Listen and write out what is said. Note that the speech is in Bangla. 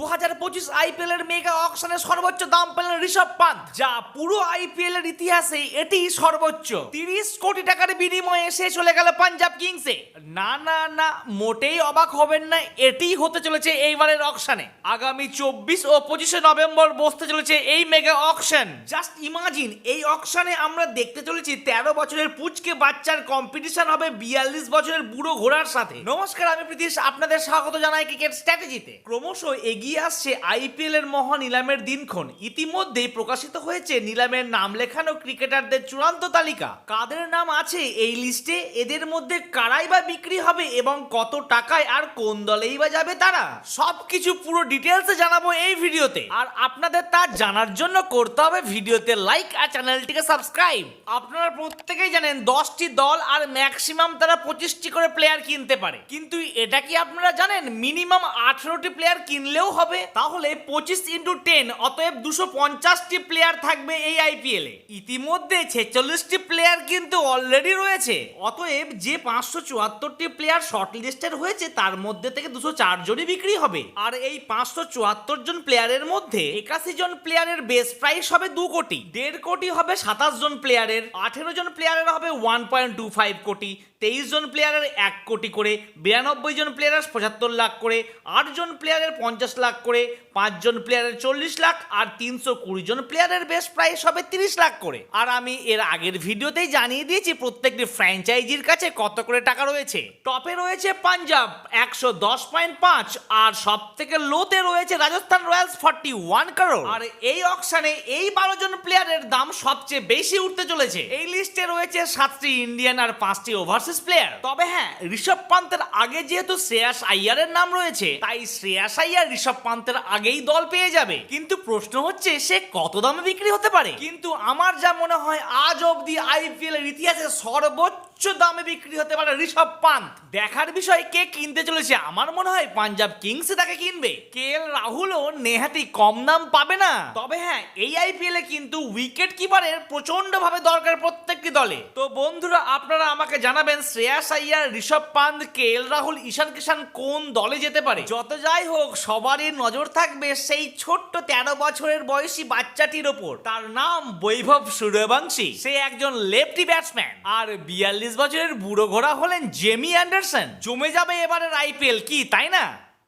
2025 আইপিএল এর মেগা অকশনে সর্বোচ্চ দাম পেলেন ঋষভ পান্থ, যা পুরো আইপিএল এর ইতিহাসে এটি সর্বোচ্চ। 30 কোটি টাকার বিনিময়ে সে চলে গেল পাঞ্জাব কিংসে। না না না, মোটেই অবাক হবেন না, এটি হতে চলেছে এইবারের অকশনে। আগামী 24 ও 25 নভেম্বর বসতে চলেছে এই মেগা অকশন। জাস্ট ইমাজিন, এই অকশনে আমরা দেখতে চলেছি 13 বছরের পুচকে বাচ্চার কম্পিটিশন হবে 42 বছরের বুড়ো ঘোড়ার সাথে। নমস্কার, আমি প্রীতিশ, আপনাদের স্বাগত জানাই ক্রিকেট স্ট্র্যাটেজিতে। ক্রমশ এগিয়ে আসছে আইপিএল এর মহা নিলামের দিনক্ষণ। ইতিমধ্যেই প্রকাশিত হয়েছে নিলামের নাম লেখানো ক্রিকেটারদের চূড়ান্ত তালিকা। কাদের নাম আছে এই লিস্টে, এদের মধ্যে কারাই বা বিক্রি হবে এবং কত টাকায়, আর কোন দলেই বা যাবে তারা, সবকিছু পুরো ডিটেলসে জানাবো এই ভিডিওতে। আর আপনাদের তা জানার জন্য করতে হবে ভিডিওতে লাইক আর চ্যানেলটিকে সাবস্ক্রাইব। আপনারা প্রত্যেকেই জানেন 10টি দল আর ম্যাক্সিমাম তারা 25টি করে প্লেয়ার কিনতে পারে, কিন্তু এটা কি আপনারা জানেন মিনিমাম 18টি প্লেয়ার কিনলেও হবে? তাহলে 25x10, অতএব 250টি প্লেয়ার থাকবে এই আইপিএল এ। ইতিমধ্যে 46টি প্লেয়ার কিন্তু অলরেডি রয়েছে, অতএব যে 574টি প্লেয়ার শর্ট লিস্টেড হয়েছে তার মধ্যে থেকে 204 জনই বিক্রি হবে। আর এই 574 জন প্লেয়ারের মধ্যে 81 জন প্লেয়ারের বেস প্রাইস হবে 2 কোটি, 1.5 কোটি হবে 27 জন প্লেয়ারের, 18 জন প্লেয়ারের হবে 1.25 কোটি, 23 জন প্লেয়ারের 1 কোটি করে, 92 জন প্লেয়ারের 75 লাখ করে, 8 জন প্লেয়ারের 50 লাখ করে, 5 জন প্লেয়ারের 40 লাখ আর 320 জন প্লেয়ারের বেস্ট প্রাইস হবে 30 লাখ করে। আর আমি এর আগের ভিডিওতেই জানিয়ে দিয়েছি প্রত্যেকটি ফ্র্যাঞ্চাইজির কাছে কত করে টাকা রয়েছে। টপে রয়েছে পাঞ্জাব 110.5, আর সব থেকে লোতে রয়েছে রাজস্থান রয়্যালস 41 করোড়। আর এই অকশনে এই 12 জন প্লেয়ারের দাম সবচেয়ে বেশি উঠতে চলেছে। এই লিস্টে রয়েছে 7টি ইন্ডিয়ান আর 5টি ওভারসিজ প্লেয়ার। তবে হ্যাঁ, ঋষভ পান্তের আগে যেহেতু শ্রেয়াস আইয়ারের নাম রয়েছে, তাই শ্রেয়াস আইয়ার ঋষভ পান্তের আগেই দল পেয়ে যাবে। কিন্তু প্রশ্ন হচ্ছে সে কত দামে বিক্রি হতে পারে। কিন্তু আমার যা মনে হয় আজ অবধি আইপিএল এর ইতিহাসে সর্বোচ্চ দামে বিক্রি হতে পারে ঋষভ পান্ত। দেখার বিষয় কে কিনতে চলেছে। আমার মনে হয় পাঞ্জাব কিংস তাকে কিনবে। কেএল রাহুলও নেহাতি কম দাম পাবে না। তবে হ্যাঁ, এই আইপিএল এ কিন্তু উইকেট কিপারের প্রচন্ড ভাবে দরকার প্রত্যেকটি দলে। তো বন্ধুরা, আপনারা আমাকে জানাবেন শ্রেয়াস আইয়ার, ঋষভ পান্ত, কেএল রাহুল, ঈশান কিষান কোন দলে যেতে পারে। যত যাই হোক, সবারই নজর থাকবে সেই ছোট্ট 13 বছরের বয়সী বাচ্চাটির ওপর। তার নাম বৈভব সূর্যবংশী। সে একজন লেফটি ব্যাটসম্যান। আর 42 বছরের বুড়ো ঘোড়া হলেন জেমি অ্যান্ডারসন। জমে যাবে এবারের আইপিএল, কি তাই না?